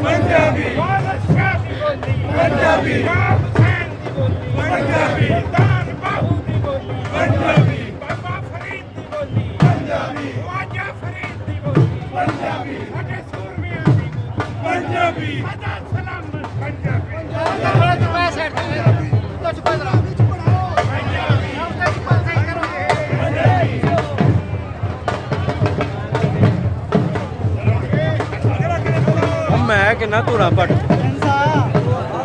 पंजाबी बादशाह दी बोली पंजाबी बाब हुसैन दी बोली पंजाबी सुल्तान बाहू दी बोली पंजाबी बाबा फरीद दी बोली पंजाबी ख्वाजा फरीद दी बोली पंजाबी साडे सूरमियां दी बोली पंजाबी सदा सलामत पंजाबी पंजाबी चुपा साइड तो चुपा जरा पंजाबी हम तो चुपा सही करो मैं किन्ना धूरा पट